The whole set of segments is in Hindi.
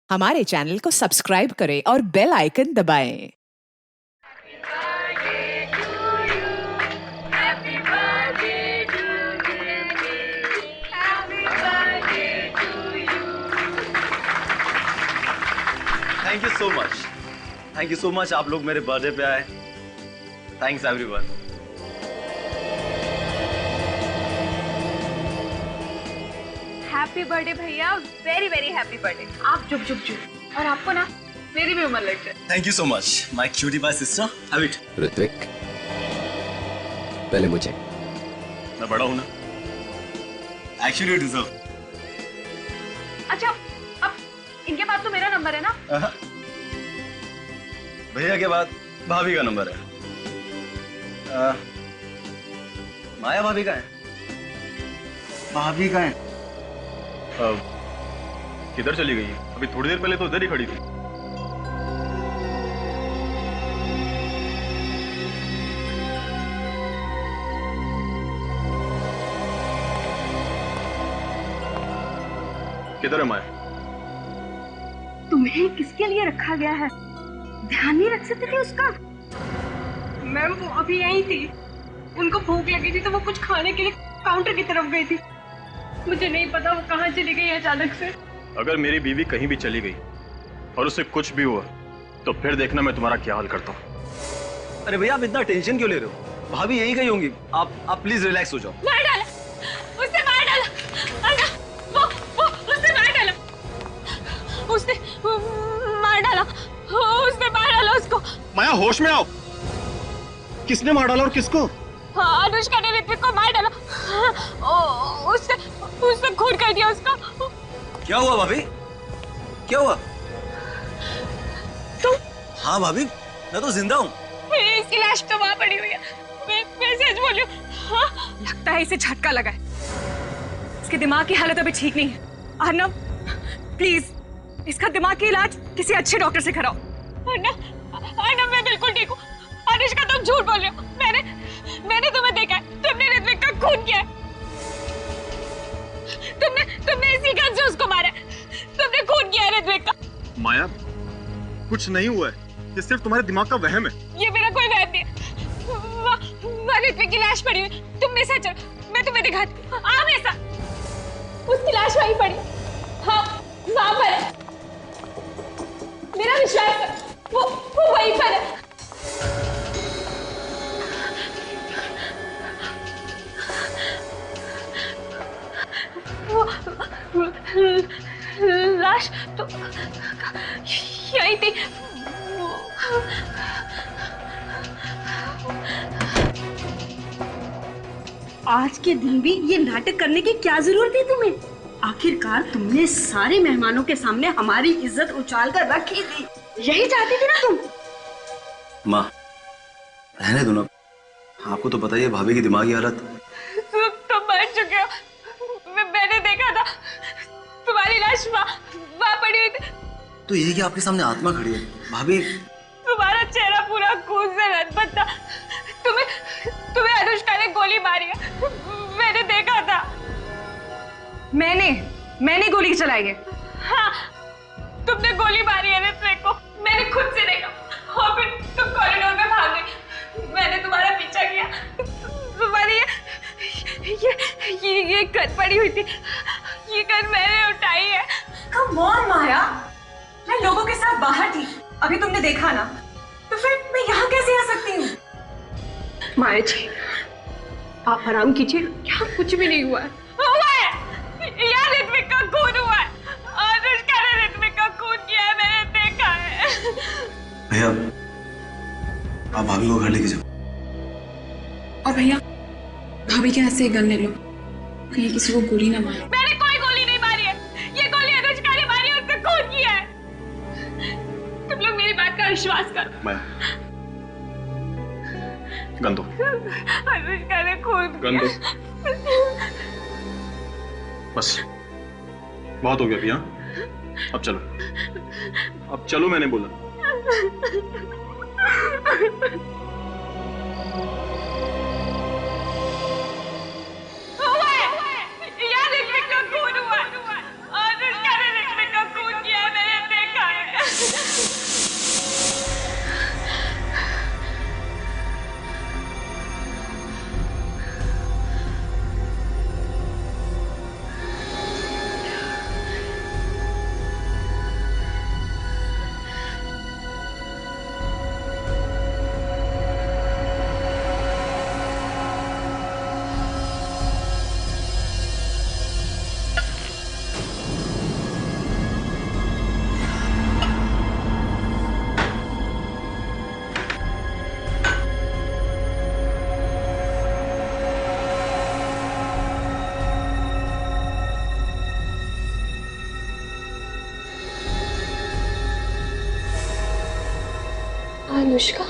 हमारे चैनल को सब्सक्राइब करें और बेल आइकन दबाएं। Thank you so much, thank you so much. आप लोग मेरे बर्थडे पे आए। Thanks everyone. हैप्पी बर्थडे भैया, वेरी वेरी हैप्पी बर्थडे। आप चुप चुप चुप। और आपको ना मेरी भी उम्र लग जाए। Thank you so much my cutie pie sister. Have it. Ritwik, पहले मुझे। मैं बड़ा हूं ना, एक्चुअली यू डिजर्व। अच्छा, अब इनके पास तो मेरा नंबर है ना? भैया के बाद भाभी का नंबर है। माया भाभी का है? भाभी का है? किधर चली गई? अभी थोड़ी देर पहले तो उधर ही खड़ी थी। किधर है माया? तुम्हें किसके लिए रखा गया है? ध्यान नहीं रख सकते थे उसका? मैम वो अभी यहीं थी, उनको भूख लगी थी तो वो कुछ खाने के लिए काउंटर की तरफ गई थी। मुझे नहीं पता वो कहाँ चली गई अचानक से। अगर मेरी बीवी कहीं भी चली गई और उसे कुछ भी हुआ तो फिर देखना मैं तुम्हारा क्या हाल करता हूँ। अरे भैया आप इतना टेंशन क्यों ले रहे हो? भाभी यहीं गई होंगी। आप प्लीज रिलैक्स हो जाओ। मार डाला उसने, मार डाला। अरे वो उसने मार डाला, उसने मार डाला, उसने मार डाला उसको। माया होश में आओ। किसने मार डाला और किसको? अनुष्का ने ऋत्विक को मार डाला। उसने खून कर दिया उसका। क्या हुआ भाभी? क्या हुआ? तुम? हाँ भाभी, मैं तो जिंदा हूँ। इसकी लाश तो वहाँ पड़ी हुई है। मैं सच बोल रही हूँ। हाँ? लगता है इसे झटका लगा है। इसके दिमाग की हालत अभी ठीक नहीं है। अर्नब, प्लीज इसका दिमाग की इलाज किसी अच्छे डॉक्टर से कराओ। अर्नब मैं बिल्कुल ठीक हूँ। अनुष्का तुम झूठ बोल रहे हो। मैंने तुम्हें देखा है, तुमने ऋत्विक का खून किया है। तुमने इसी गन से उसको मारा है। तुमने खून किया है ऋत्विक का। माया कुछ नहीं हुआ है, ये सिर्फ तुम्हारे दिमाग का वहम है। ये मेरा कोई वहम नहीं है। वहाँ ऋत्विक की लाश पड़ी हुई। तुम मेरे साथ चलो, मैं तुम्हें दिखाती हूँ। आओ मेरे साथ। उसकी लाश वहीं पड़ी। हाँ वहाँ पर है। मेरा विश्वास कर, वो वहीं पर है। लाश तो यही थी। आज के दिन भी ये नाटक करने की क्या जरूरत है तुम्हें? आखिरकार तुमने सारे मेहमानों के सामने हमारी इज्जत उछाल कर रखी थी। यही चाहती थी ना तुम? माँ रहने दो ना, आपको तो पता ही है भाभी की दिमागी हालत। तुम मर चुके हो। मैंने देखा था तुम्हारी लाश वहाँ पड़ी हुई थी। तो ये कि आपके सामने आत्मा खड़ी है भाभी। तुम्हारा चेहरा पूरा खून से लथपथ था। तुम्हें अनुष्का ने गोली मारी है। मैंने देखा था। मैंने गोली चलाई है। हाँ, तुमने गोली मारी है ऋत्विक को। मैंने खुद से देखा और फिर तुम कॉरिडोर में भाग गई। मैंने तुम्हारा पीछा किया। तुम्हारी ये गन पड़ी हुई थी। ये गन मैंने उठाई है। कम ऑन माया, मैं लोगों के साथ बाहर थी, अभी तुमने देखा ना, तो फिर मैं यहाँ कैसे आ सकती हूँ? माया जी, आप आराम कीजिए। यहाँ कुछ भी नहीं हुआ है। हुआ है, यहाँ ऋत्विक का खून हुआ है। अनुष्का ने ऋत्विक का खून किया है, मैंने देखा है। भैया आप भाभी को घर लेके जाओ। और भैया भाभी के हाथ से एक गन ले लो, कहीं किसी को गोली ना मारे। मैंने कोई गोली नहीं मारी है। ये गोली अनुष्का ने मारी है, उसने खून किया है। तुम लोग मेरी बात का विश्वास करो। मैं गन दो। अनुष्का ने खून गन दो। बस बहुत हो गया भैया, अब चलो मैंने बोला। याद ऋत्विक का खून हुआ है। अनुष्का ने ऋत्विक का खून किया है, मैंने अनुष्का,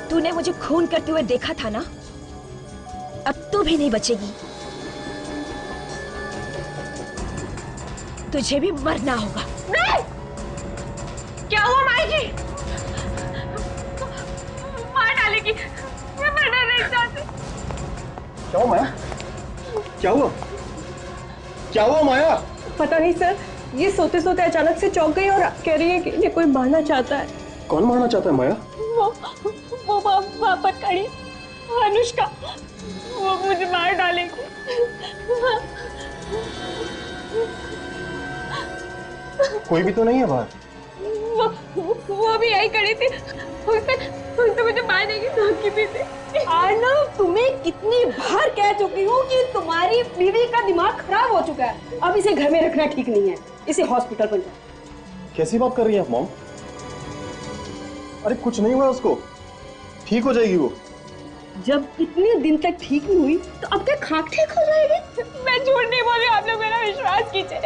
तूने मुझे खून करते हुए देखा था ना, अब तू भी नहीं बचेगी। तुझे भी मरना होगा। नहीं! क्या हुआ माई जी? मार डालेगी। मैं मरना नहीं चाहती। क्या हुआ माया? क्या हुआ? क्या हुआ माया? पता नहीं सर, ये सोते सोते अचानक से चौंक गई और कह रही है कि ये कोई मारना चाहता है। कौन मारना चाहता है माया? वो वहाँ पर खड़ी अनुष्का, वो मुझे मार डालेगी। कोई भी तो नहीं है बाहर। वो भी यही खड़ी थी। उसने मुझे मार देगी धमकी दी थी। आर्नव, तुम्हें कितनी बार कह चुकी हूँ कि तुम्हारी बीवी का दिमाग खराब हो चुका है। अब इसे घर में रखना ठीक नहीं है, इसे हॉस्पिटल पर जाओ। कैसी बात कर रही हैं आप मॉम? अरे कुछ नहीं हुआ उसको, ठीक हो जाएगी वो। जब इतने दिन तक ठीक नहीं हुई तो अब क्या खाक ठीक हो जाएगी? मैं झूठ नहीं बोल रही, आप लोग मेरा विश्वास कीजिए।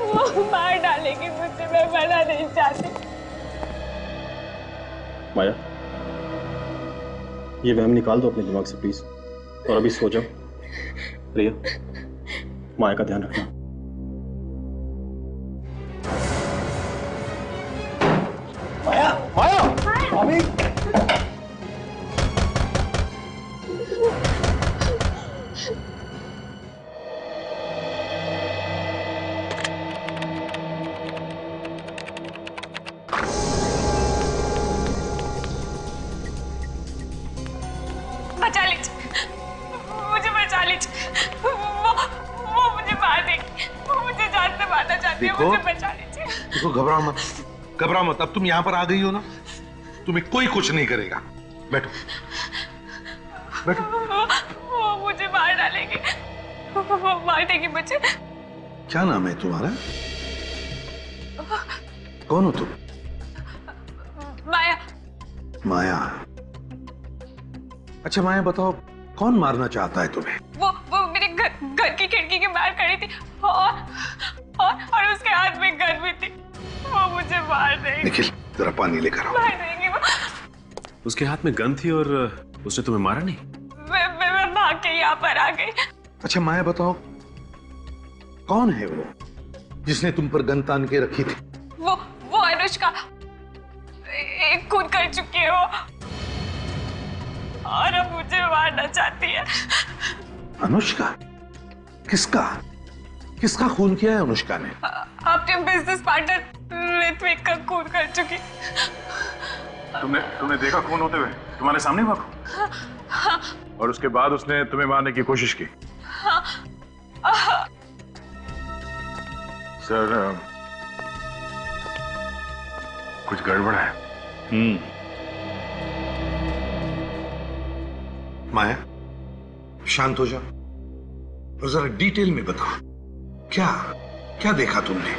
वो मार डालेगी मुझे, मैं मरना नहीं चाहती। माया, ये वहम निकाल दो अपने दिमाग से प्लीज, और अभी सो जाओ। प्रिया, माया का ध्यान रखना। माया, माया, अभी बचा लीजिए, मुझे बचा लीजिए। वो मुझे मार देगी, वो मुझे जान से मारना चाहती है। मुझे बचा लीजिए। देखो, घबराओ मत, घबराओ मत। अब तुम यहाँ पर आ गई हो ना, तुम्हें कोई कुछ नहीं करेगा। बैठो, बैठो। वो मुझे मार डालेगी, वो मार देगी मुझे। क्या नाम है तुम्हारा? कौन हो तुम? माया। माया। अच्छा माया, बताओ कौन मारना चाहता है तुम्हें? वो मेरे घर की खिड़की के बाहर खड़ी थी और उसके हाथ में गन भी थी। वो मुझे मार देगी। निखिल, जरा पानी लेकर आओ। मार देगी वो। उसके हाथ में गन थी और उसने तुम्हें मारा नहीं? मैं भाग के यहाँ पर आ गई। अच्छा माया, बताओ कौन है वो जिसने तुम पर गन तान के रखी थी? वो अनुष्का, एक खून कर चुकी है वो, और अब मुझे मारना चाहती है। अनुष्का? किसका किसका खून किया है अनुष्का ने? अपने बिजनेस पार्टनर ऋत्विक का खून कर चुकी। तुमने देखा खून होते हुए? तुम्हारे सामने हुआ खून? और उसके बाद उसने तुम्हें मारने की कोशिश की? सर, कुछ गड़बड़ है। माया, शांत हो जाओ और जरा डिटेल में बताओ, क्या क्या देखा तुमने?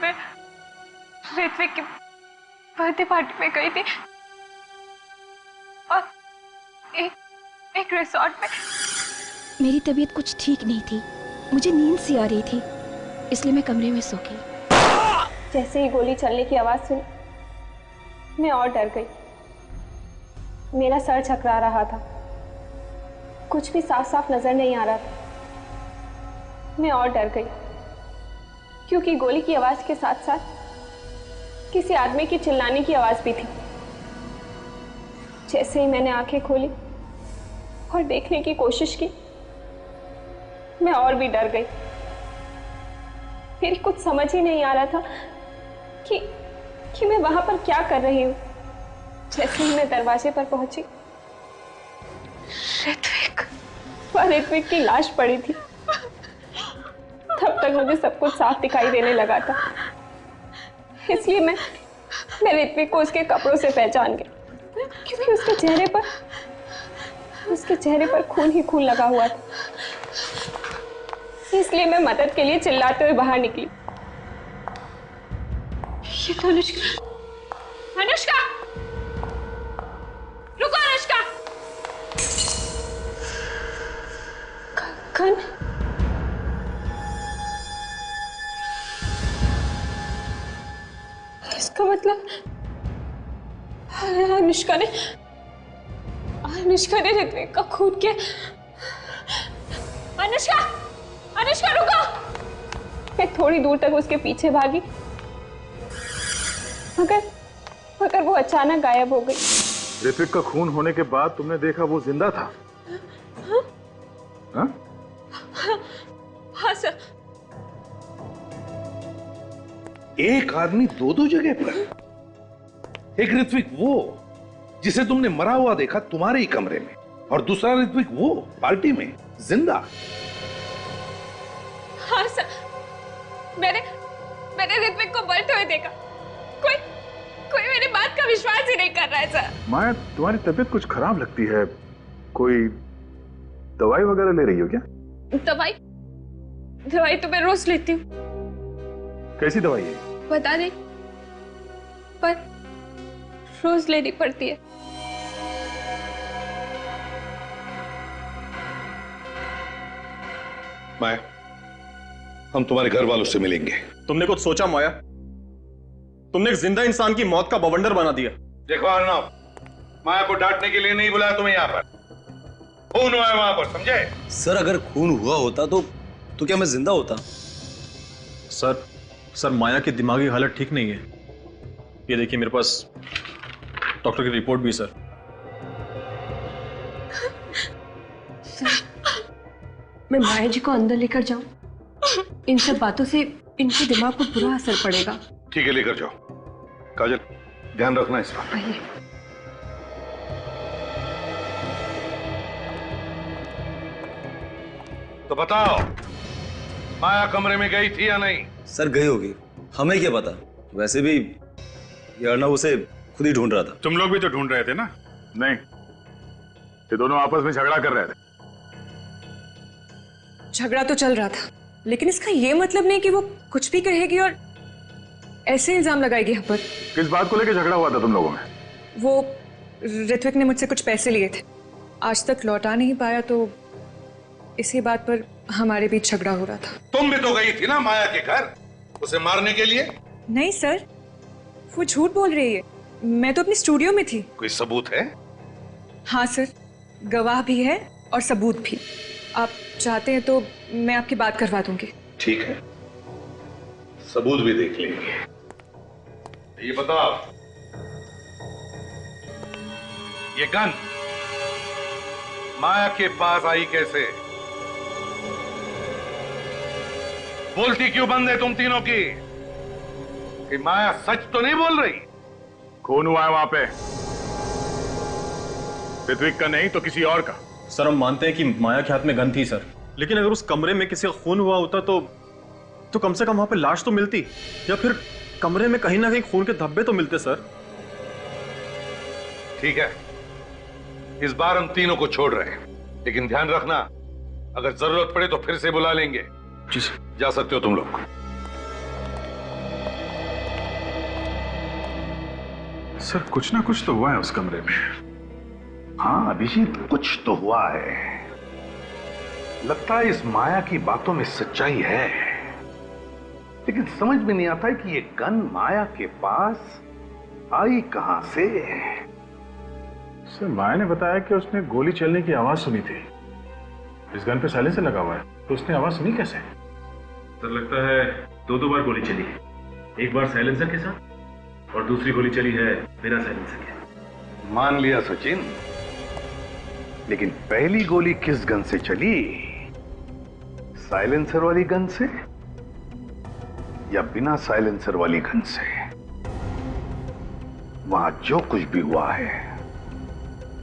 मैं ऋत्विक की बर्थडे पार्टी में गई थी और एक रिसोर्ट में। मेरी तबीयत कुछ ठीक नहीं थी, मुझे नींद सी आ रही थी, इसलिए मैं कमरे में सो गई। जैसे ही गोली चलने की आवाज सुनी, मैं और डर गई। मेरा सर झकरा रहा था, कुछ भी साफ साफ नजर नहीं आ रहा था। मैं और डर गई क्योंकि गोली की आवाज के साथ साथ किसी आदमी की चिल्लाने की आवाज भी थी। जैसे ही मैंने आंखें खोली और देखने की कोशिश की, मैं और भी डर गई। मेरी कुछ समझ ही नहीं आ रहा था कि मैं वहां पर क्या कर रही हूं। जैसे ही मैं दरवाजे पर पहुंची, ऋत्विक की लाश पड़ी थी। तब तक मुझे सब कुछ साफ दिखाई देने लगा था, इसलिए मैं ऋत्विक को उसके कपड़ों से पहचान गई, क्योंकि उसके चेहरे पर खून ही खून लगा हुआ था। इसलिए मैं मदद के लिए चिल्लाते हुए बाहर निकली। ये तो अनुष्का। अनुष्का, रुको अनुष्का। गन? इसका मतलब अनुष्का ने ऋत्विक का खून किया। अनुष्का, अनुष्का रुको! मैं थोड़ी दूर तक उसके पीछे भागी, मगर वो अचानक गायब हो गई। ऋत्विक का खून होने के बाद तुमने देखा वो जिंदा था? हाँ? हाँ सर। एक आदमी दो दो जगह पर। एक ऋत्विक वो जिसे तुमने मरा हुआ देखा तुम्हारे ही कमरे में, और दूसरा ऋत्विक वो पार्टी में जिंदा। हाँ सर, मैंने ऋत्विक को मरते हुए देखा। कोई मेरी बात का विश्वास ही नहीं कर रहा है सर। माया, तुम्हारी तबीयत कुछ खराब लगती है, कोई दवाई वगैरह ले रही हो क्या? दवाई तो मैं रोज लेती हूँ। कैसी दवाई है? बता नहीं, पर रोज लेनी पड़ती है। माया, हम तुम्हारे घर वालों से मिलेंगे। तुमने कुछ सोचा माया? तुमने एक जिंदा इंसान की मौत का बवंडर बना दिया। देखो अर्णव, माया को डांटने के लिए नहीं बुलाया तुम्हें यहाँ पर। खून हुआ है वहां पर, समझे? सर, अगर खून हुआ होता तो क्या मैं जिंदा होता? सर माया की दिमागी हालत ठीक नहीं है। ये देखिए, मेरे पास डॉक्टर की रिपोर्ट भी। सर मैं माया जी को अंदर लेकर जाऊं? इन सब बातों से इनके दिमाग को बुरा असर पड़ेगा। ठीक है, लेकर जाओ। काजल, ध्यान रखना इस बात। आइए। तो बताओ, माया कमरे में गई थी या नहीं? सर, गई होगी, हमें क्या पता। वैसे भी ये अर्णव उसे खुद ही ढूंढ रहा था। तुम लोग भी तो ढूंढ रहे थे ना? नहीं, ये दोनों आपस में झगड़ा कर रहे थे। झगड़ा तो चल रहा था, लेकिन इसका ये मतलब नहीं कि वो कुछ भी कहेगी और ऐसे इल्जाम लगाएगी हम पर। किस बात को लेकर झगड़ा हुआ था तुम लोगों में? वो ऋत्विक ने मुझसे कुछ पैसे लिए थे, आज तक लौटा नहीं पाया, तो इसी बात पर हमारे बीच झगड़ा हो रहा था। तुम भी तो गई थी ना माया के घर उसे मारने के लिए? नहीं सर, वो झूठ बोल रही है। मैं तो अपने स्टूडियो में थी। कोई सबूत है? हाँ सर, गवाह भी है और सबूत भी। आप चाहते हैं तो मैं आपकी बात करवा दूंगी। ठीक है, सबूत भी देख लेंगे। ये बताओ, ये गन माया के पास आई कैसे? बोलती क्यों बंद है तुम तीनों की? कि माया सच तो नहीं बोल रही? खून हुआ है वहां पे, ऋत्विक का नहीं तो किसी और का। सर, हम मानते हैं कि माया के हाथ में गन थी सर, लेकिन अगर उस कमरे में किसी का खून हुआ होता तो कम से कम वहां पे लाश तो मिलती, या फिर कमरे में कहीं ना कहीं खून के धब्बे तो मिलते सर। ठीक है, इस बार हम तीनों को छोड़ रहे हैं, लेकिन ध्यान रखना, अगर जरूरत पड़े तो फिर से बुला लेंगे। जी सर। जा सकते हो तुम लोग। सर, कुछ ना कुछ तो हुआ है उस कमरे में। हाँ अभिजीत, कुछ तो हुआ है। लगता है इस माया की बातों में सच्चाई है, लेकिन समझ में नहीं आता है कि ये गन माया के पास आई कहां से। सर, माया ने बताया कि उसने गोली चलने की आवाज सुनी थी। इस गन पे साइलेंसर लगा हुआ है, तो उसने आवाज सुनी कैसे? सर, लगता है दो बार गोली चली है। एक बार साइलेंसर के साथ और दूसरी गोली चली है बिना साइलेंसर के। मान लिया सचिन, लेकिन पहली गोली किस गन से चली? साइलेंसर वाली गन से या बिना साइलेंसर वाली गन से? वहां जो कुछ भी हुआ है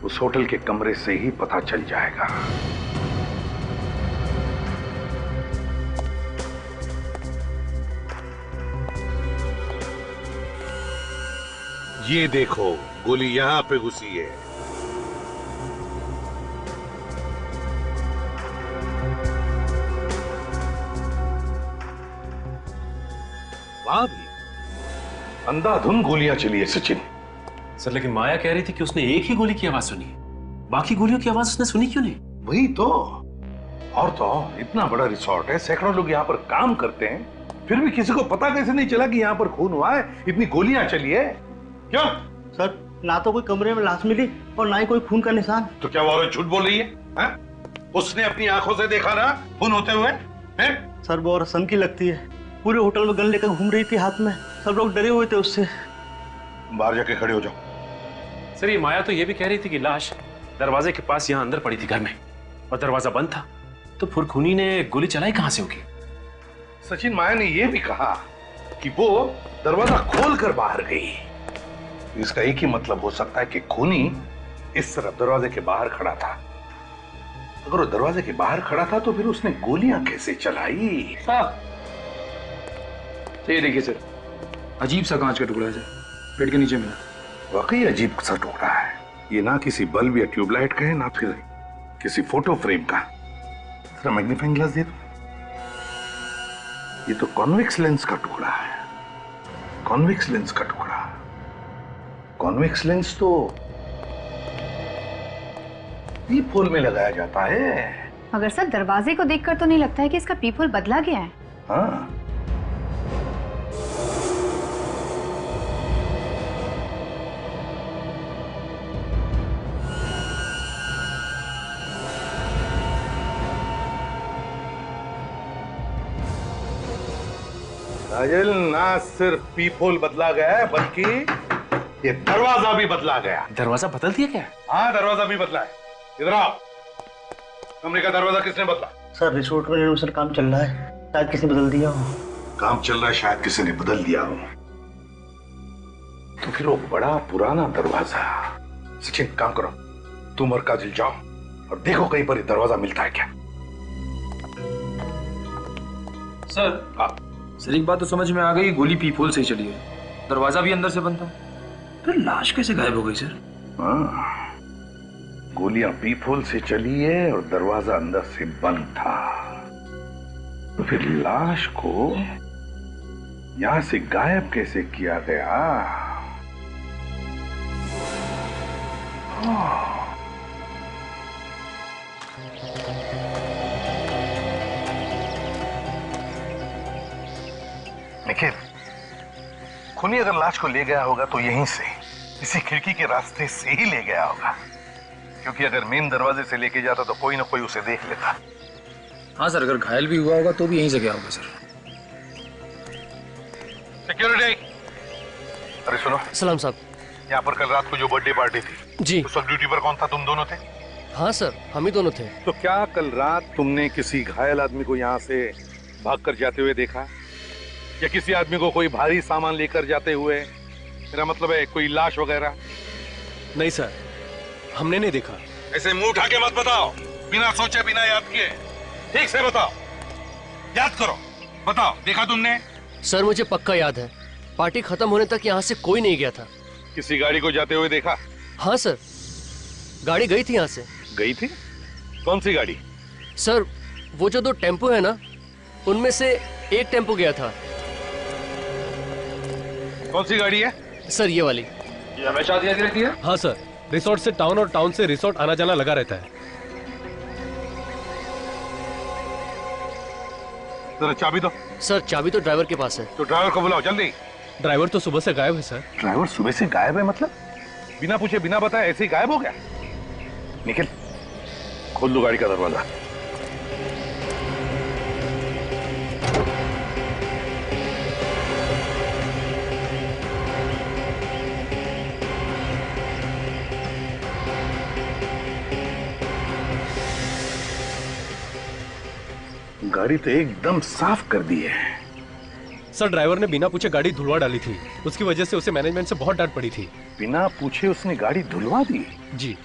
उस होटल के कमरे से ही पता चल जाएगा। ये देखो, गोली यहां पे घुसी है। वहां भी अंधाधुंध गोलियां चली है सचिन। सर, लेकिन माया कह रही थी कि उसने एक ही गोली की आवाज सुनी, बाकी गोलियों की आवाज उसने सुनी क्यों नहीं? वही तो, और तो और इतना बड़ा रिसोर्ट है, सैकड़ों लोग यहाँ पर काम करते हैं, फिर भी किसी को पता कैसे नहीं चला कि यहाँ पर खून हुआ है, इतनी गोलियां चली है? क्यों सर? ना तो कोई कमरे में लाश मिली और ना ही कोई खून का निशान। तो क्या वो औरत झूठ बोल रही है? उसने अपनी आंखों से देखा ना खून होते हुए? सर वो औरत सन की लगती है, पूरे होटल में गन लेकर घूम रही थी हाथ में, सब लोग डरे हुए थे उससे। बाहर जाके खड़े हो जाओ। सर ये माया तो ये भी कह रही थी कि लाश दरवाजे के पास यहाँ अंदर पड़ी थी घर में, और दरवाजा बंद था, तो फुरखूनी ने गोली चलाई कहां से होगी? सचिन, माया ने यह भी कहा कि वो दरवाजा खोलकर बाहर गई। इसका एक ही मतलब हो सकता है कि खूनी इस तरफ दरवाजे के बाहर खड़ा था। अगर वो दरवाजे के बाहर खड़ा था तो फिर उसने गोलियां कैसे चलाई? साहब ये देखिए सर, अजीब सा कांच का टुकड़ा है सर, पेट के नीचे मिला। वाकई अजीब सा टुकड़ा है ये, ना किसी बल्ब या ट्यूबलाइट का है, ना फिर किसी फोटो फ्रेम का। जरा मैग्नीफाइंग ग्लास दे दो। ये तो कॉन्वेक्स लेंस का टुकड़ा है, कॉन्वेक्स लेंस का टुकड़ा। कॉन्वेक्स लेंस तो पीप होल में लगाया जाता है। मगर सर दरवाजे को देखकर तो नहीं लगता है कि इसका पीप होल बदला गया है। हाँ, राजल, ना सिर्फ पीप होल बदला गया है बल्कि ये दरवाजा भी बदला गया। दरवाजा बदल दिया क्या? हाँ, दरवाजा भी बदला है। इधर आओ। कमरे का दरवाजा किसने बदला? सर रिसोर्ट में रेनोवेशन काम चल रहा है, शायद किसी ने बदल दिया हो। काम चल रहा है, शायद किसी ने बदल दिया हो। तो फिर वो बड़ा पुराना दरवाजा। सचिन, काम करो, तुम और काजल जाओ और देखो कहीं पर दरवाजा मिलता है क्या। सर हाँ सर, एक बात तो समझ में आ गई, गोली पीप होल से ही चली है, दरवाजा भी अंदर से बंद था, फिर लाश कैसे गायब हो गई सर? हाँ, गोलियां पीप होल से चली है और दरवाजा अंदर से बंद था, तो फिर लाश को यहां से गायब कैसे किया गया? निखिल, खूनी अगर लाश को ले गया होगा तो यहीं से, इसी खिड़की के रास्ते से ही ले गया होगा, क्योंकि अगर मेन दरवाजे से लेके जाता तो कोई ना कोई उसे देख लेता। हाँ सर, अगर घायल भी हुआ होगा तो भी यहीं से गया होगा सर। सिक्योरिटी, अरे सुनो। सलाम साहब। यहाँ पर कल रात को जो बर्थडे पार्टी थी जी, उस वक्त ड्यूटी पर कौन था? तुम दोनों थे? हाँ सर, हम ही दोनों थे। तो क्या कल रात तुमने किसी घायल आदमी को यहाँ से भागकर जाते हुए देखा, या किसी आदमी को कोई भारी सामान लेकर जाते हुए? मेरा मतलब है कोई लाश वगैरह? नहीं सर, हमने नहीं देखा। ऐसे मुंह उठा के मत बताओ, बिना सोचे बिना याद किए। ठीक से बताओ, याद करो, बताओ, देखा तुमने? सर मुझे पक्का याद है, पार्टी खत्म होने तक यहाँ से कोई नहीं गया था। किसी गाड़ी को जाते हुए देखा? हाँ सर, गाड़ी गई थी यहाँ से। गई थी? कौन सी गाड़ी? सर वो जो 2 टेम्पो है ना, उनमें से एक टेम्पो गया था। कौन सी गाड़ी है? सर ये वाली। ये हमेशा आती रहती है? हाँ सर, रिसोर्ट से टाउन और टाउन से रिसोर्ट आना जाना लगा रहता है। जरा चाबी दो। सर चाबी तो ड्राइवर के पास है। तो ड्राइवर को बुलाओ जल्दी। ड्राइवर तो सुबह से गायब है सर। ड्राइवर सुबह से गायब है मतलब? बिना पूछे बिना बताए ऐसे ही गायब हो गया? निखिल, खोल दो गाड़ी का दरवाजा। गाड़ी तो एकदम साफ कर दी है। सर ड्राइवर ने बिना पूछे गाड़ी धुलवा डाली थी, उसकी वजह से उसे मैनेजमेंट से बहुत डांट पड़ी थी। बिना पूछे उसने गाड़ी धुलवा दी? जी।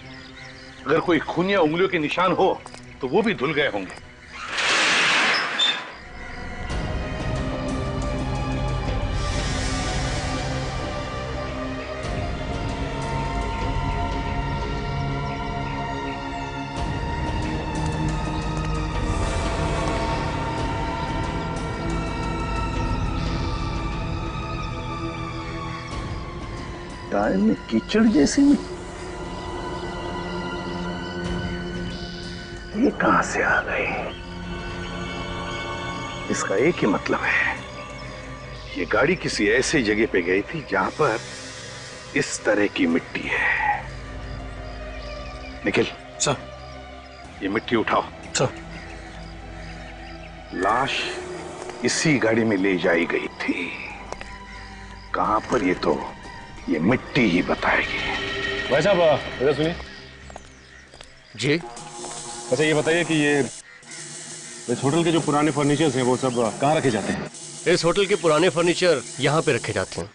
अगर कोई खून या उंगलियों के निशान हो तो वो भी धुल गए होंगे। टायर में कीचड़ जैसी ये कहां से आ गई? इसका एक ही मतलब है, ये गाड़ी किसी ऐसी जगह पे गई थी जहां पर इस तरह की मिट्टी है। निखिल सर, ये मिट्टी उठाओ। सर, लाश इसी गाड़ी में ले जाई गई थी। कहां पर ये मिट्टी ही बताएगी। भाई साहब इधर सुनिए जी। अच्छा ये बताइए कि ये इस होटल के जो पुराने फर्नीचर्स हैं वो सब कहाँ रखे जाते हैं? इस होटल के पुराने फर्नीचर यहाँ पे रखे जाते हैं।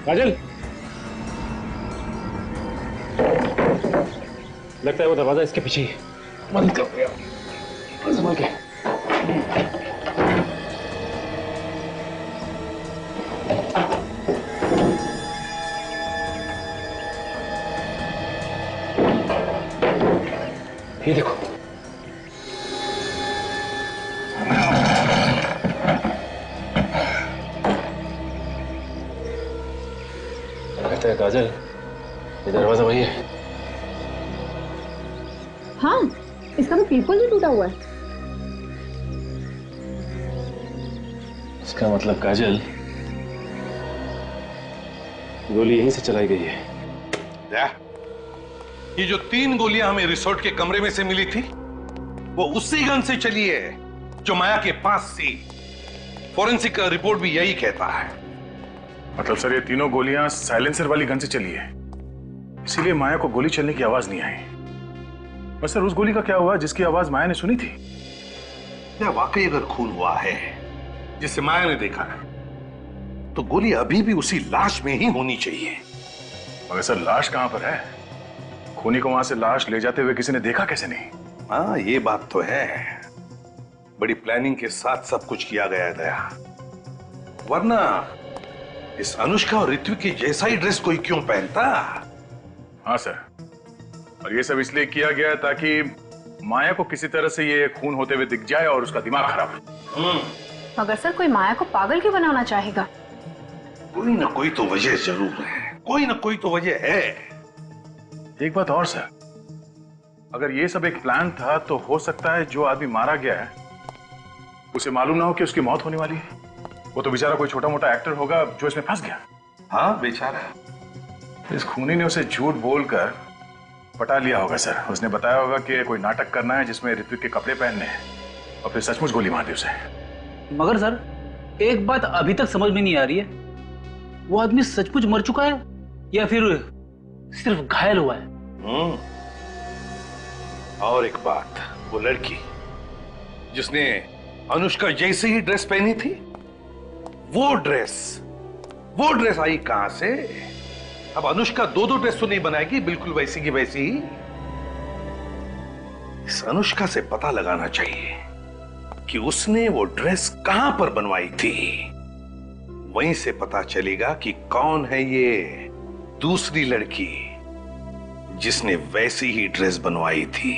काजल, लगता है वो दरवाजा इसके पीछे ही है। बंद कर दिया, संभल के। ये देखो, लगता है काजल ये दरवाजा वही है। हाँ, इसका तो पीपल भी टूटा हुआ है। इसका मतलब काजल गोली यहीं से चलाई गई है। ये जो 3 गोलियां हमें रिसोर्ट के कमरे में से मिली थी वो उसी गन से चली है जो माया के पास थी। फॉरेंसिक का रिपोर्ट भी यही कहता है। मतलब सर ये तीनों गोलियां साइलेंसर वाली गन से चली है, इसीलिए माया को गोली चलने की आवाज नहीं आई। पर सर उस गोली का क्या हुआ जिसकी आवाज माया ने सुनी थी? क्या वाकई अगर खून हुआ है जिसे माया ने देखा है तो गोली अभी भी उसी लाश में ही होनी चाहिए। मगर सर लाश कहां पर है? खूनी को वहां से लाश ले जाते हुए किसी ने देखा कैसे नहीं? हाँ ये बात तो है, बड़ी प्लानिंग के साथ सब कुछ किया गया है दया, वरना इस अनुष्का और ऋत्विक की जैसा ही ड्रेस कोई क्यों पहनता? हाँ सर, और ये सब इसलिए किया गया ताकि माया को किसी तरह से ये खून होते हुए दिख जाए और उसका दिमाग खराब हो। मगर सर कोई माया को पागल क्यों बनाना चाहेगा? कोई ना कोई तो वजह जरूर है, कोई ना कोई तो वजह है। एक बात और सर, अगर ये सब एक प्लान था तो हो सकता है जो आदमी मारा गया है उसे मालूम ना हो कि उसकी मौत होने वाली है। वो तो बेचारा कोई छोटा मोटा एक्टर होगा जो इसमें फंस गया। हाँ बेचारा। इस खूनी ने उसे झूठ बोलकर पटा लिया होगा सर। उसने बताया होगा कि कोई नाटक करना है जिसमें ऋत्विक के कपड़े पहनने हैं और फिर सचमुच गोली मार दी उसे। मगर सर एक बात अभी तक समझ में नहीं आ रही है, वो आदमी सचमुच मर चुका है या फिर सिर्फ घायल हुआ है? और एक बात, वो लड़की जिसने अनुष्का जैसी ही ड्रेस पहनी थी, वो ड्रेस आई कहां से? अब अनुष्का 2 ड्रेस तो नहीं बनाएगी, बिल्कुल वैसी की वैसी ही। इस अनुष्का से पता लगाना चाहिए कि उसने वो ड्रेस कहां पर बनवाई थी। वहीं से पता चलेगा कि कौन है ये दूसरी लड़की जिसने वैसी ही ड्रेस बनवाई थी।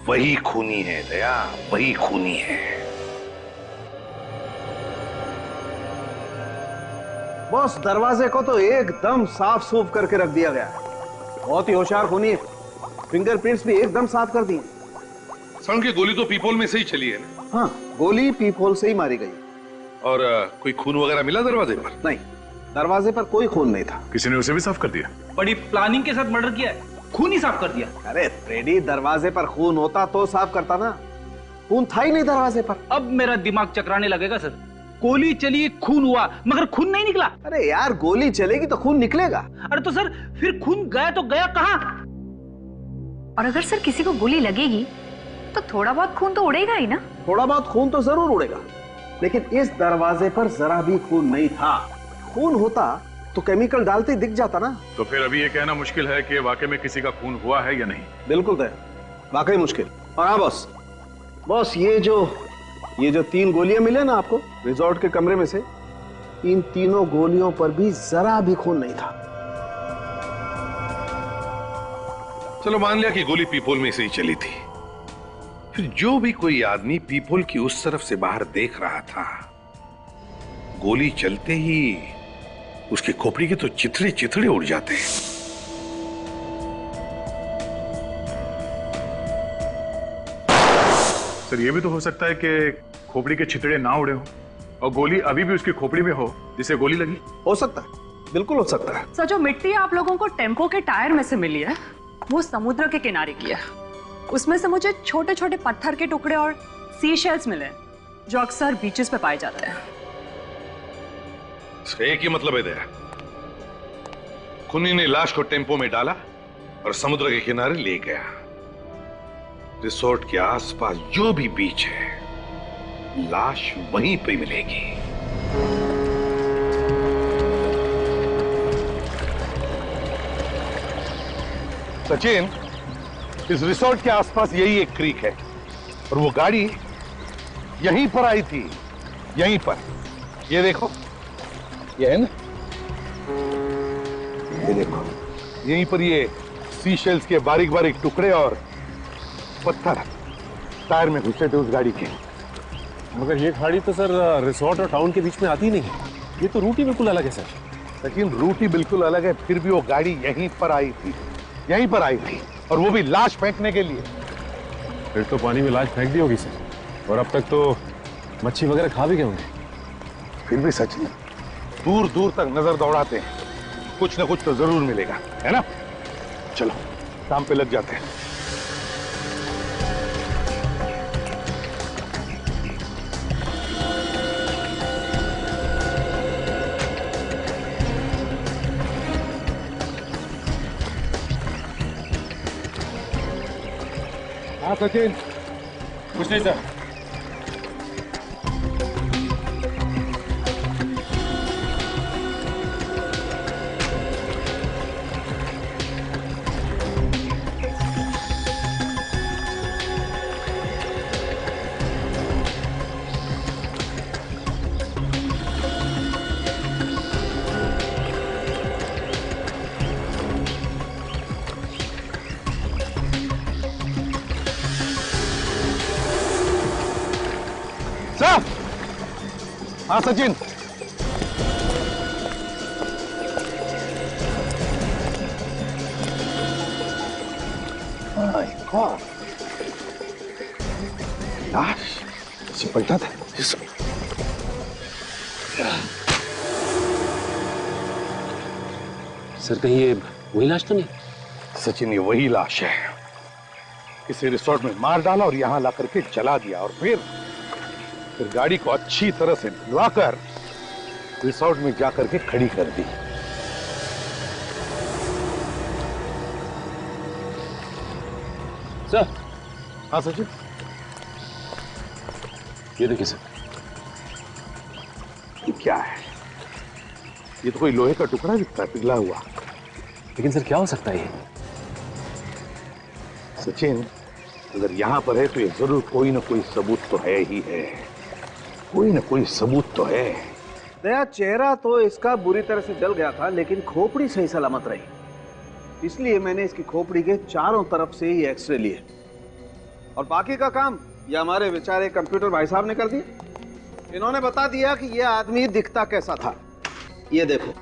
वही खूनी है दया, वही खूनी है। बॉस दरवाजे को तो एकदम साफ सूफ करके रख दिया गया है। बहुत ही होशियार खूनी है, फिंगरप्रिंट्स भी एकदम साफ कर दिए। सन की गोली तो पीपोल में से ही चली है ना? हाँ, गोली पीपोल से ही मारी गई। और कोई खून वगैरह मिला दरवाजे पर? नहीं, दरवाजे पर कोई खून नहीं था। किसी ने उसे भी साफ कर दिया? बड़ी प्लानिंग के साथ मर्डर किया है, खून ही साफ कर दिया। अरे फ्रेडी, दरवाजे पर खून होता तो साफ करता ना, खून था ही नहीं दरवाजे पर। अब मेरा दिमाग चकराने लगेगा सर। गोली चली, खून हुआ, मगर खून नहीं निकला। अरे यार गोली चलेगी तो खून निकलेगा। अरे तो सर फिर खून गया तो गया कहां? और अगर सर किसी को गोली लगेगी तो थोड़ा बहुत खून तो उड़ेगा ही ना। थोड़ा बहुत खून तो जरूर उड़ेगा, लेकिन इस दरवाजे पर जरा भी खून नहीं था। खून होता तो केमिकल डालते दिख जाता ना। तो फिर अभी ये कहना मुश्किल है कि वाकई में किसी का खून हुआ है या नहीं। बिल्कुल तय, वाकई मुश्किल। और हाँ बॉस ये जो 3 गोलियां मिले ना आपको रिजॉर्ट के कमरे में से, इन तीनों गोलियों पर भी जरा भी खून नहीं था। चलो मान लिया कि गोली पीपोल में से ही चली थी, फिर जो भी कोई आदमी पीपोल की उस तरफ से बाहर देख रहा था, गोली चलते ही उसकी खोपड़ी के तो चिथड़े चिथड़े उड़ जाते हैं। सर ये भी तो हो सकता है कि खोपड़ी के छितड़े ना उड़े हो और गोली अभी भी उसकी खोपड़ी में हो जिसे गोली लगी। हो सकता है, बिल्कुल हो सकता है। सर जो मिट्टी आप लोगों को टेम्पो के टायर में से मिली है वो समुद्र के किनारे की है। उसमें से मुझे छोटे छोटे पत्थर के टुकड़े और सी शेल्स मिले जो अक्सर बीचेस पे पाए जाते हैं। इसका एक ही मतलब है दया, खूनी ने लाश को टेम्पो में डाला और समुद्र के किनारे ले गया। रिसोर्ट के आसपास जो भी बीच है, लाश वहीं पे मिलेगी। सचिन, इस रिसोर्ट के आसपास यही एक क्रीक है और वो गाड़ी यहीं पर आई थी, यहीं पर। ये देखो, ये है ना, ये देखो, यहीं पर ये सीशेल्स के बारीक बारीक टुकड़े और पत्थर टायर में घुसे थे उस गाड़ी के। मगर ये गाड़ी तो सर रिसोर्ट और टाउन के बीच में आती नहीं है, ये तो रूट ही बिल्कुल अलग है सर। लेकिन रूट ही बिल्कुल अलग है, फिर भी वो गाड़ी यहीं पर आई थी, यहीं पर आई थी, और वो भी लाश फेंकने के लिए। फिर तो पानी में लाश फेंक दी होगी सर, और अब तक तो मच्छी वगैरह खा भी गए होंगे। फिर भी सच नहीं, दूर दूर तक नजर दौड़ाते हैं, कुछ ना कुछ तो जरूर मिलेगा, है ना? चलो काम पे लग जाते हैं। हाँ सचिन, कुछ नहीं सर। सर, हाँ सचिन, लाश इसे पलटा था। सर कहीं ये वही लाश तो नहीं? सचिन, ये वही लाश है। इसे रिसोर्ट में मार डाला और यहां ला करके जला दिया, और फिर गाड़ी को अच्छी तरह से धुलाकर रिसोर्ट में जाकर के खड़ी कर दी। सर। हाँ सचिन, ये देखिए सर। ये क्या है? ये तो कोई लोहे का टुकड़ा दिखता है, पिघला हुआ। लेकिन सर क्या हो सकता है ये? सचिन, अगर यहां पर है तो ये जरूर कोई ना कोई सबूत तो है ही है, कोई ना कोई सबूत तो है। दया, चेहरा तो इसका बुरी तरह से जल गया था, लेकिन खोपड़ी सही सलामत रही, इसलिए मैंने इसकी खोपड़ी के चारों तरफ से ही एक्सरे लिए, और बाकी का काम ये हमारे बेचारे कंप्यूटर भाई साहब ने कर दिया। इन्होंने बता दिया कि ये आदमी दिखता कैसा था। ये देखो,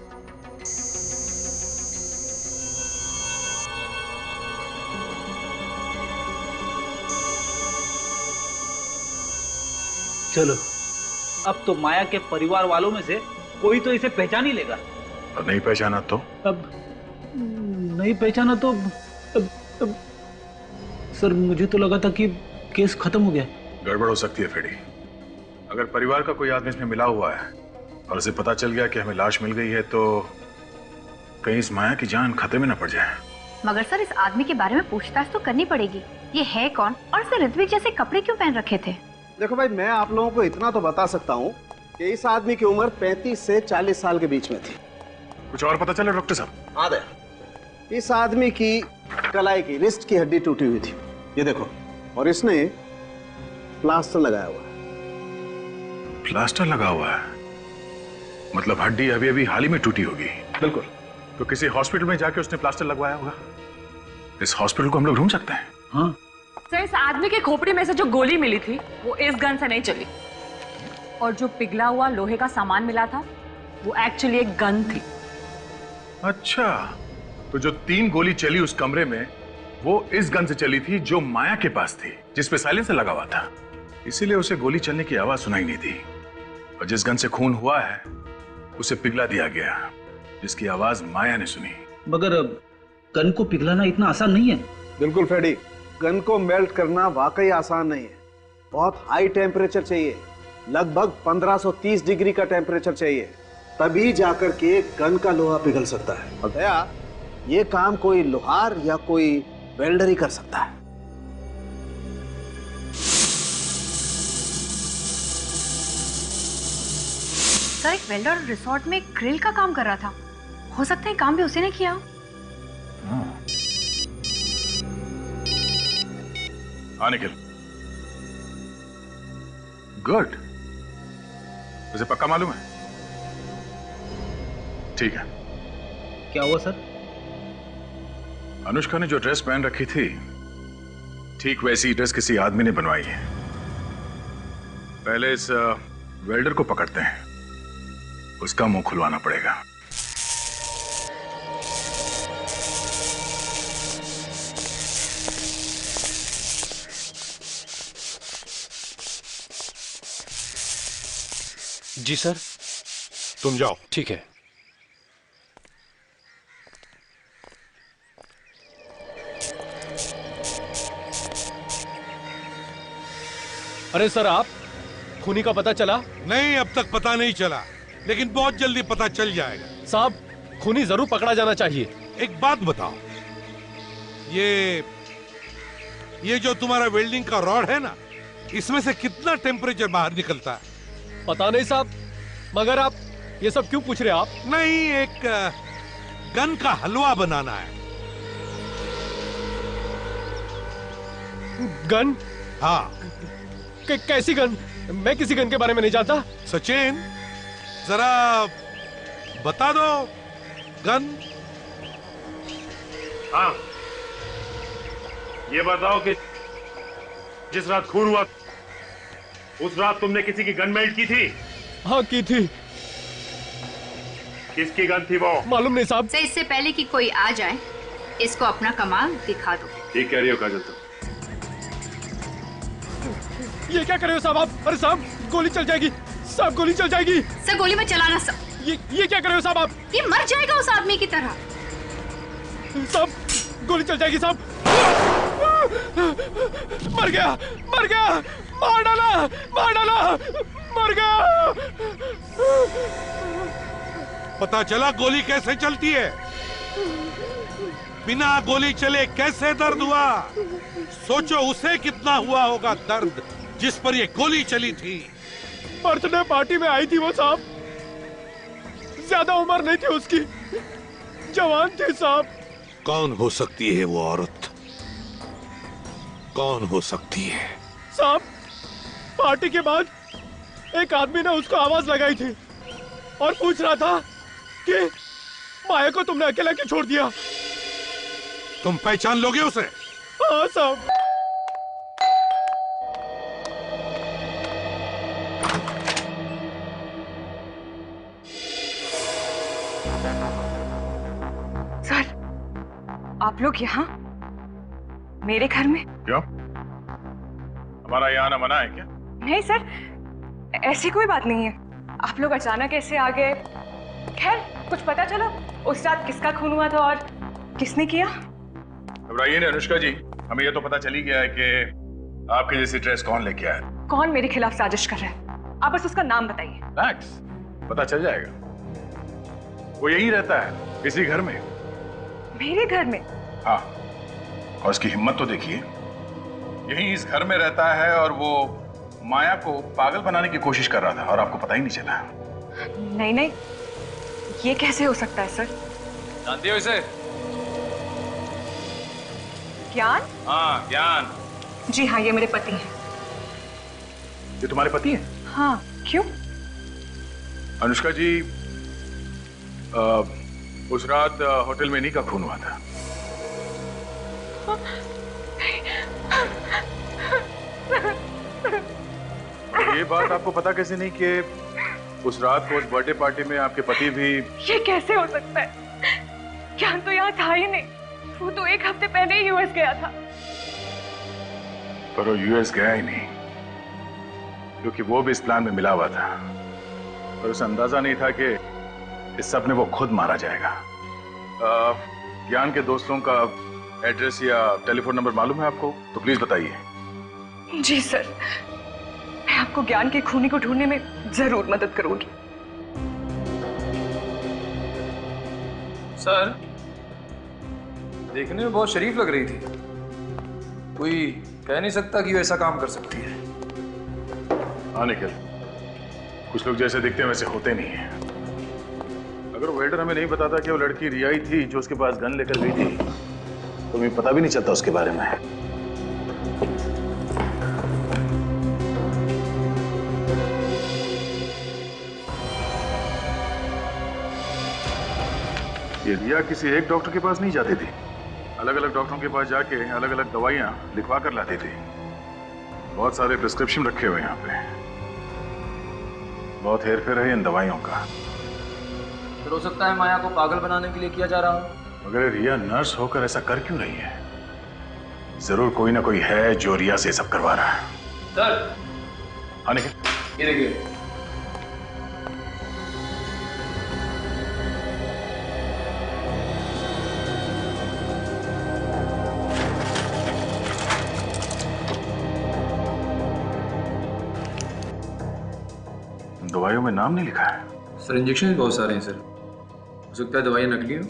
चलो अब तो माया के परिवार वालों में से कोई तो इसे पहचान ही लेगा। और नहीं पहचाना तो? अब नहीं पहचाना तो अब सर मुझे तो लगा था कि केस खत्म हो गया। गड़बड़ हो सकती है फेडी। अगर परिवार का कोई आदमी इसमें मिला हुआ है और उसे पता चल गया कि हमें लाश मिल गई है, तो कहीं इस माया की जान खतरे में न पड़ जाए। मगर सर इस आदमी के बारे में पूछताछ तो करनी पड़ेगी। ये है कौन और इसने ऋत्विक जैसे कपड़े क्यों पहन रखे थे? देखो भाई, मैं आप लोगों को इतना तो बता सकता हूँ कि इस आदमी की उम्र 35 से 40 साल के बीच में थी। कुछ और पता चला डॉक्टर साहब? हाँ दे, इस आदमी की कलाई की रिस्ट की हड्डी टूटी हुई थी, ये देखो, और इसने प्लास्टर लगाया हुआ है। प्लास्टर लगा हुआ है? मतलब हड्डी अभी अभी हाल ही में टूटी होगी? बिल्कुल। तो किसी हॉस्पिटल में जाके उसने प्लास्टर लगवाया होगा। इस हॉस्पिटल को हम लोग ढूंढ सकते हैं। हाँ सर, इस आदमी के खोपड़ी में से जो गोली मिली थी वो इस गन से नहीं चली, और जो पिघला हुआ लोहे का सामान मिला था वो एक्चुअली एक गन थी। अच्छा, तो जो 3 गोली चली उस कमरे में वो इस गन से चली थी जो माया के पास थी, जिसपे साइलेंसर लगा हुआ था। इसीलिए उसे गोली चलने की आवाज सुनाई नहीं दी। और जिस गन से खून हुआ है उसे पिघला दिया गया, जिसकी आवाज माया ने सुनी। मगर गन को पिघलाना इतना आसान नहीं है। बिल्कुल फ्रेडी, गन को मेल्ट करना वाकई आसान नहीं है। बहुत हाई टेम्परेचर चाहिए, लगभग 1530 डिग्री का टेम्परेचर चाहिए, तभी जाकर के गन का लोहा पिघल सकता है। और दया, ये काम कोई लोहार या कोई वेल्डर ही कर सकता है। सर, एक वेल्डर रिसोर्ट में ग्रिल का काम कर रहा था, हो सकता है काम भी उसी ने किया। हाँ निखिल, गुड। मुझे पक्का मालूम है। ठीक है। क्या हुआ सर? अनुष्का ने जो ड्रेस पहन रखी थी, ठीक वैसी ड्रेस किसी आदमी ने बनवाई है। पहले इस वेल्डर को पकड़ते हैं, उसका मुंह खुलवाना पड़ेगा। जी सर। तुम जाओ। ठीक है। अरे सर, आप खूनी का पता चला? नहीं, अब तक पता नहीं चला, लेकिन बहुत जल्दी पता चल जाएगा। साहब, खूनी जरूर पकड़ा जाना चाहिए। एक बात बताओ, ये जो तुम्हारा वेल्डिंग का रॉड है ना, इसमें से कितना टेम्परेचर बाहर निकलता है? पता नहीं साहब, मगर आप ये सब क्यों पूछ रहे हैं आप? नहीं, एक गन का हलवा बनाना है। गन? हाँ। कैसी गन? मैं किसी गन के बारे में नहीं जानता। सचिन, जरा बता दो गन। हाँ, ये बताओ कि जिस रात खून हुआ उस रात तुमने किसी की गन मेल्ट की थी? हाँ, की थी। किसकी गन थी वो? मालूम नहीं साहब। सर, इससे पहले कि कोई आ जाए, इसको अपना कमाल दिखा दो। ठीक कह रही हो काजल तुम। ये क्या कर रहे हो साहब आप? अरे साहब, गोली चल जाएगी साहब, गोली चल जाएगी। सर, गोली मत चलाना सब। ये क्या कर रहे हो साहब आप? ये मर जाएगा उस आदमी की तरह। साहब, गोली चल जाएगी साहब। मर गया, मर गया, मार डाला, मार डाला, मर गया। पता चला गोली कैसे चलती है? बिना गोली चले कैसे दर्द हुआ? सोचो उसे कितना हुआ होगा दर्द जिस पर ये गोली चली थी। बर्थडे पार्टी में आई थी वो साहब, ज्यादा उम्र नहीं थी उसकी, जवान थी साहब। कौन हो सकती है वो औरत? कौन हो सकती है? साहब, पार्टी के बाद एक आदमी ने उसको आवाज लगाई थी और पूछ रहा था कि माया को तुमने अकेला क्यों छोड़ दिया? तुम पहचान लोगे उसे? हाँ साहब। सर, आप लोग यहाँ मेरे घर में? क्यों? हमारा यहाँ आना मना है क्या? नहीं सर, ऐसी कोई बात नहीं है। आप लोग अचानक ऐसे आ गए। खैर, कुछ पता चला उस रात किसका खून हुआ था और किसने किया? घबराइए नहीं अनुष्का जी, हमें यह तो पता चली गया है कि आपके जैसी ड्रेस कौन लेके आया। कौन मेरे खिलाफ साजिश कर रहा है? आप बस उसका नाम बताइए। मैक्स, पता चल जाएगा। वो यही रहता है, इसी घर में। मेरे घर में? हाँ, और उसकी हिम्मत तो देखिए, यही इस घर में रहता है और वो माया को पागल बनाने की कोशिश कर रहा था और आपको पता ही नहीं चला। नहीं नहीं, ये कैसे हो सकता है सर? जानती हो इसे? ज्ञान? हाँ, ज्ञान। जी हाँ, ये मेरे पति हैं। ये तुम्हारे पति हैं? हाँ, क्यों? अनुष्का जी, उस रात होटल में इन्हीं का खून हुआ था। ये बात आपको पता कैसे नहीं कि उस रात को उस बर्थडे पार्टी में आपके पति भी? ये कैसे हो सकता है? ज्ञान तो यहाँ था ही नहीं, वो तो 1 हफ्ते पहले ही यूएस गया था। पर वो यूएस गया ही नहीं, क्योंकि वो भी इस प्लान में मिला हुआ था। पर उसे अंदाजा नहीं था कि इस सब में वो खुद मारा जाएगा। ज्ञान के दोस्तों का एड्रेस या टेलीफोन नंबर मालूम है आपको? तो प्लीज बताइए। जी सर, मैं आपको ज्ञान के खूनी को ढूंढने में जरूर मदद करूंगी। सर, देखने में बहुत शरीफ लग रही थी, कोई कह नहीं सकता कि वो ऐसा काम कर सकती है। हाँ निखिल, कुछ लोग जैसे दिखते हैं वैसे होते नहीं हैं। अगर वेल्डर हमें नहीं बताता कि वो लड़की रिया ही थी जो उसके पास गन लेकर गई थी, तो हमें पता भी नहीं चलता उसके बारे में। ये रिया किसी एक डॉक्टर के पास नहीं जाती थी, अलग अलग डॉक्टरों के पास जाके अलग अलग दवाइयां लिखवा कर लाती थी। बहुत सारे प्रिस्क्रिप्शन रखे हुए यहाँ पे, बहुत हेरफेर है इन दवाइयों का। फिर हो सकता है माया को पागल बनाने के लिए किया जा रहा हो। मगर रिया नर्स होकर ऐसा कर क्यों रही है? जरूर कोई ना कोई है जो रिया से सब करवा रहा है। सर, हाँ निखिल, ये देखिए। दवाइयों में नाम नहीं लिखा है। सर, इंजेक्शन भी बहुत सारे हैं सर, हो सकता है दवाइयां नकली हो।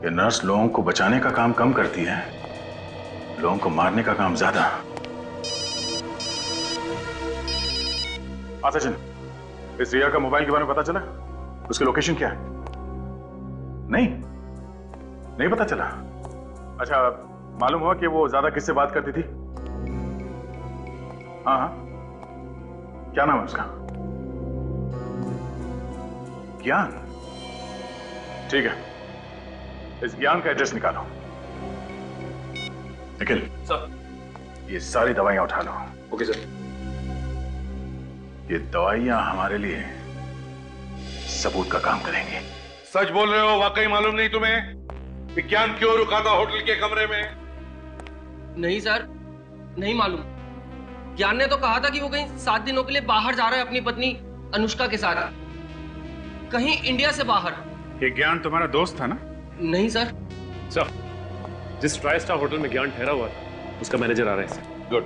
ये नर्स लोगों को बचाने का काम कम करती है, लोगों को मारने का काम ज्यादा। हाँ सचिन, इस रिया का मोबाइल के बारे में पता चला? उसकी लोकेशन क्या है? नहीं पता चला। अच्छा, मालूम हुआ कि वो ज्यादा किससे बात करती थी? हाँ, क्या नाम है उसका? ज्ञान। ठीक है, इस ज्ञान का एड्रेस निकालो। निखिल सर, ये सारी दवाइयां उठा लो। Okay sir. ये दवाइयां हमारे लिए सबूत का काम करेंगी। सच बोल रहे हो? वाकई मालूम नहीं तुम्हें विज्ञान क्यों रुका था होटल के कमरे में? नहीं सर, नहीं मालूम। ज्ञान ने तो कहा था कि वो कहीं 7 दिनों के लिए बाहर जा रहा है अपनी पत्नी अनुष्का के साथ, कहीं इंडिया से बाहर। ये ज्ञान तुम्हारा दोस्त था ना? नहीं सर। सर, जिस ट्राई स्टार होटल में ज्ञान ठहरा हुआ था उसका मैनेजर आ रहा है सर। गुड।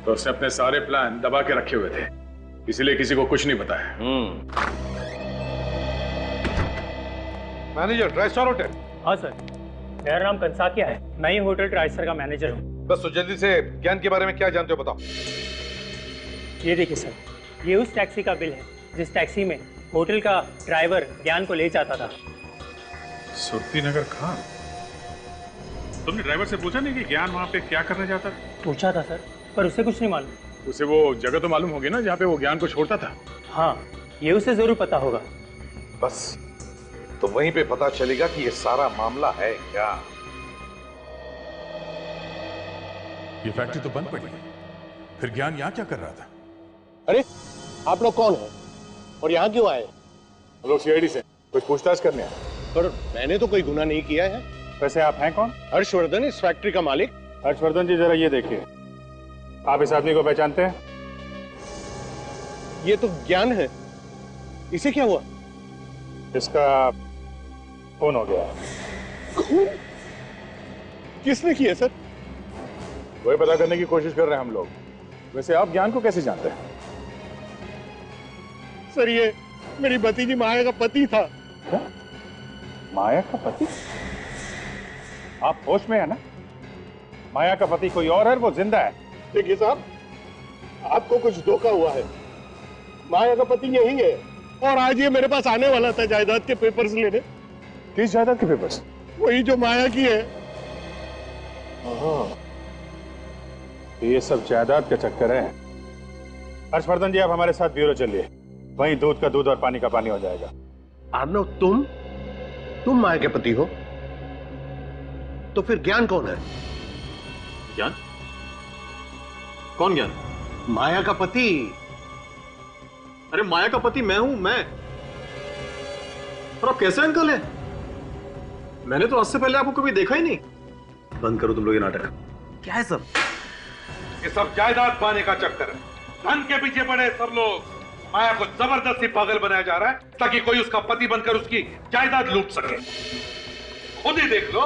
तो उसने अपने सारे प्लान दबा के रखे हुए थे, इसीलिए किसी को कुछ नहीं बताया। Manager, try star hotel? हाँ सर, मेरा नाम कंसाकिया है, मैं ही होटल ट्राई स्टार का मैनेजर हूँ। बस तो जल्दी से ज्ञान के बारे में क्या जानते हो बताओ। ये देखिए सर, ये उस टैक्सी का बिल है जिस टैक्सी में होटल का ड्राइवर ज्ञान को ले जाता था। सुरती नगर खान? तुमने ड्राइवर से पूछा नहीं कि ज्ञान वहां पे क्या करने जाता? पूछा था सर, पर उसे कुछ नहीं मालूम। उसे वो जगह तो मालूम होगी ना जहाँ पे वो ज्ञान को छोड़ता था? हाँ, ये उसे जरूर पता होगा। बस तो वहीं पे पता चलेगा कि ये सारा मामला है क्या। ये फैक्ट्री तो बंद पड़ी है, फिर ज्ञान यहाँ क्या कर रहा था? अरे, आप लोग कौन हैं और यहाँ क्यों आए? हम लोग सीआईडी से कुछ पूछताछ करने आए। पर मैंने तो कोई गुनाह नहीं किया है। वैसे आप हैं कौन? हर्षवर्धन, इस फैक्ट्री का मालिक। हर्षवर्धन जी, जरा ये देखिए, आप इस आदमी को पहचानते हैं? ये तो ज्ञान है, इसे क्या हुआ? इसका खून हो गया। खून? किसने किया सर? वही पता करने की कोशिश कर रहे हैं हम लोग। वैसे आप ज्ञान को कैसे जानते हैं? सर, ये मेरी भतीजी माया का पति था। क्या? माया का पति? आप होश में है ना? माया का पति कोई और है, वो जिंदा है। देखिए साहब, आपको कुछ धोखा हुआ है। माया का पति यही है और आज ये मेरे पास आने वाला था जायदाद के पेपर्स लेने। किस जायदाद के पेपर्स? वही जो माया की है। ये सब जायदाद का चक्कर है। हर्षवर्धन जी, आप हमारे साथ ब्यूरो चलिए, वहीं दूध का दूध और पानी का पानी हो जाएगा। आर्नव, तुम माया के पति हो? तो फिर ज्ञान कौन है? ज्ञान? कौन ज्ञान? माया का पति। अरे माया का पति मैं हूं, मैं। और आप कैसे अंकल है? मैंने तो आज से पहले आपको कभी देखा ही नहीं। बंद करो तुम लोग ये नाटक। क्या है सब? ये सब जायदाद पाने का चक्कर है। धन के पीछे पड़े सब लोग। माया को जबरदस्ती पागल बनाया जा रहा है ताकि कोई उसका पति बनकर उसकी जायदाद लूट सके। खुद ही देख लो।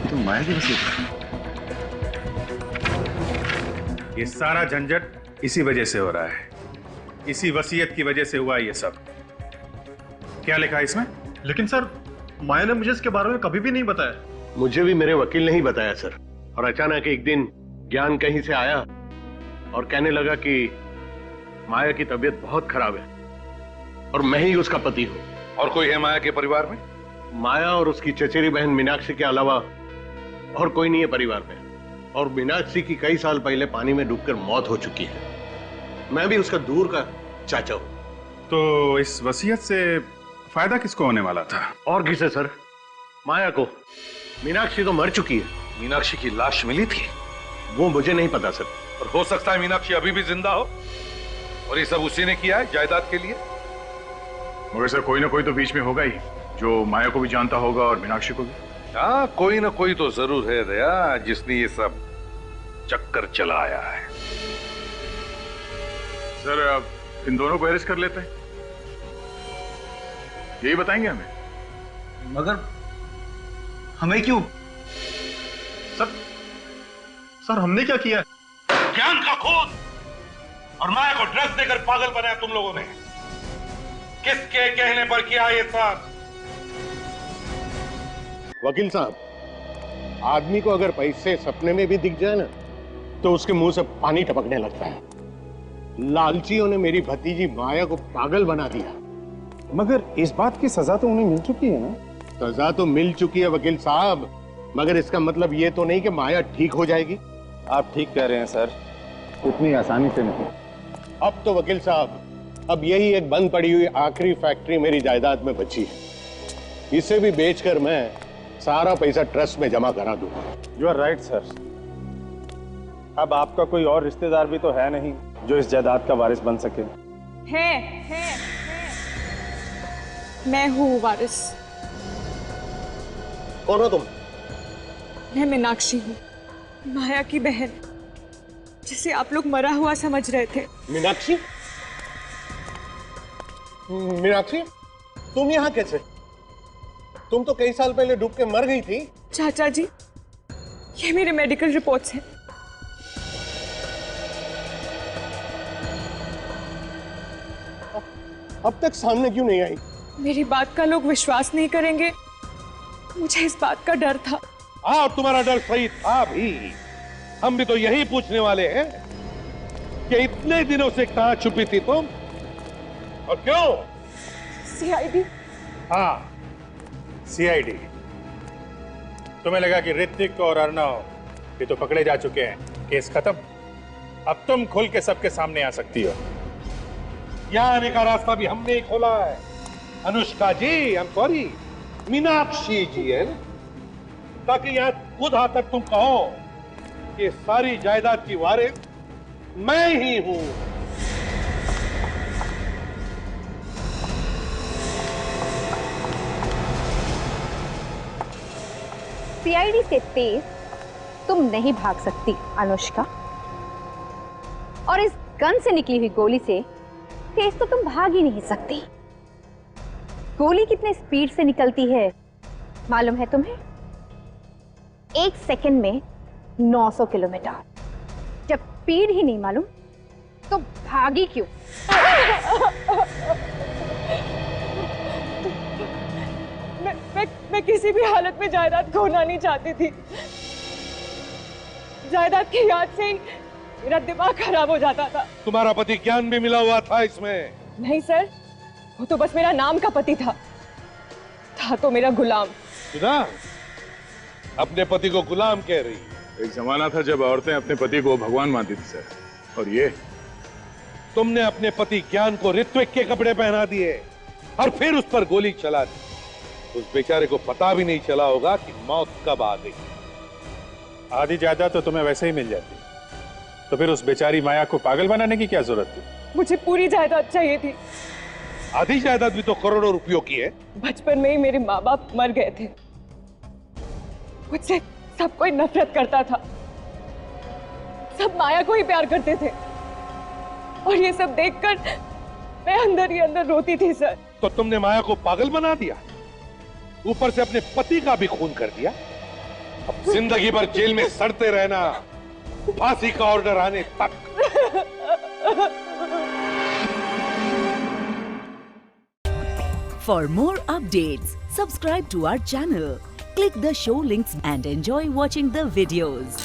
तो माया की वसीयत। ये सारा झंझट इसी वजह से हो रहा है। इसी वसीयत की वजह से हुआ ये सब। क्या लिखा है इसमें? लेकिन सर, माया ने मुझे इसके बारे में कभी भी नहीं बताया। मुझे भी मेरे वकील ने ही बताया सर। और अचानक एक दिन ज्ञान कहीं से आया और कहने लगा कि माया की तबीयत बहुत खराब है और मैं ही उसका पति हूं। और कोई है माया के परिवार में? माया और उसकी चचेरी बहन मीनाक्षी के अलावा और कोई नहीं है परिवार में। और मीनाक्षी की कई साल पहले पानी में डूबकर मौत हो चुकी है। मैं भी उसका दूर का चाचा हूं। तो इस वसीयत से फायदा किसको होने वाला था? और किसे सर? माया को। मीनाक्षी तो मर चुकी है। मीनाक्षी की लाश मिली थी? वो मुझे नहीं पता सर। और हो सकता है मीनाक्षी अभी भी जिंदा हो और ये सब उसी ने किया है जायदाद के लिए। मगर सर कोई ना कोई तो बीच में होगा ही जो माया को भी जानता होगा और मीनाक्षी को भी। हाँ, कोई ना कोई तो जरूर है दया जिसने ये सब चक्कर चलाया है। सर अब इन दोनों को अरेस्ट कर लेते हैं, यही बताएंगे हमें। मगर हमें क्यों? सर हमने क्या किया? ज्ञान का खून और माया को ड्रग्स देकर पागल बनाया तुम लोगों ने। किसके कहने पर किया ये सब? वकील साहब, आदमी को अगर पैसे सपने में भी दिख जाए ना तो उसके मुंह से पानी टपकने लगता है। लालचियों ने मेरी भतीजी माया को पागल बना दिया। मगर इस बात की सजा तो उन्हें मिल चुकी है ना? सजा तो मिल चुकी है वकील साहब, मगर इसका मतलब ये तो नहीं कि माया ठीक हो जाएगी। आप ठीक कह रहे हैं सर, इतनी आसानी से नहीं। अब तो वकील साहब, अब यही एक बंद पड़ी हुई आखिरी फैक्ट्री मेरी जायदाद में बची है। इसे भी बेचकर मैं सारा पैसा ट्रस्ट में जमा करा दूंगा। You are right sir. अब आपका कोई और रिश्तेदार भी तो है नहीं जो इस जायदाद का वारिस बन सके। है। मैं हूँ वारिस। कौन हो तुम? मैं मीनाक्षी हूँ, माया की बहन, जिसे आप लोग मरा हुआ समझ रहे थे। मीनाक्षी? मीनाक्षी, तुम यहाँ कैसे? तुम तो कई साल पहले डूब के मर गई थी। चाचा जी, ये मेरे मेडिकल रिपोर्ट्स हैं। अब तक सामने क्यों नहीं आई? मेरी बात का लोग विश्वास नहीं करेंगे, मुझे इस बात का डर था। हाँ, तुम्हारा डर सही था भी। हम भी तो यही पूछने वाले हैं कि इतने दिनों से कहां छुपी थी तुम और क्यों? सीआईडी। हाँ, सीआईडी। तुम्हें लगा कि ऋतिक और अर्णव ये तो पकड़े जा चुके हैं, केस खत्म। अब तुम खुल के सबके सामने आ सकती हो। यहाँ आने का रास्ता भी हमने ही खोला है। अनुष्का जी, आई एम सॉरी, मीनाक्षी जी है, ताकि यहाँ खुद आकर तुम कहो कि सारी जायदाद की वारिस मैं ही हूं। सीआईडी से तेज तुम नहीं भाग सकती अनुष्का, और इस गन से निकली हुई गोली से तेज तो तुम भाग ही नहीं सकती। गोली कितने स्पीड से निकलती है मालूम है तुम्हें? 1 सेकंड में 900 किलोमीटर। जब स्पीड ही नहीं मालूम तो भागी क्यों? मैं किसी भी हालत में जायदाद खोना नहीं चाहती थी। जायदाद की याद से ही मेरा दिमाग खराब हो जाता था। तुम्हारा पति ज्ञान भी मिला हुआ था इसमें? नहीं सर, वो तो बस मेरा नाम का पति था तो मेरा गुलाम। सुना, अपने पति को गुलाम कह रही। एक जमाना था जब औरतें अपने पति को भगवान मानती थी सर, और ये तुमने अपने पति ज्ञान को ऋत्विक के कपड़े पहना दिए और फिर उस पर गोली चला दी। उस बेचारे को पता भी नहीं चला होगा कि मौत कब आ गई। आधी जायदाद तो तुम्हें वैसे ही मिल जाती, तो फिर उस बेचारी माया को पागल बनाने की क्या जरूरत थी? मुझे पूरी जायदाद चाहिए थी। आधी जायदाद भी तो करोड़ों रुपयों की है। बचपन में ही मेरे माँ बाप मर गए थे, मुझसे सब कोई नफरत करता था, सब माया को ही प्यार करते थे, और ये सब देखकर मैं अंदर ही अंदर रोती थी सर। तो तुमने माया को पागल बना दिया, ऊपर से अपने पति का भी खून कर दिया। अब जिंदगी भर जेल में सड़ते रहना, फांसी का ऑर्डर आने तक। For more updates, subscribe to our channel, click the show links and enjoy watching the videos.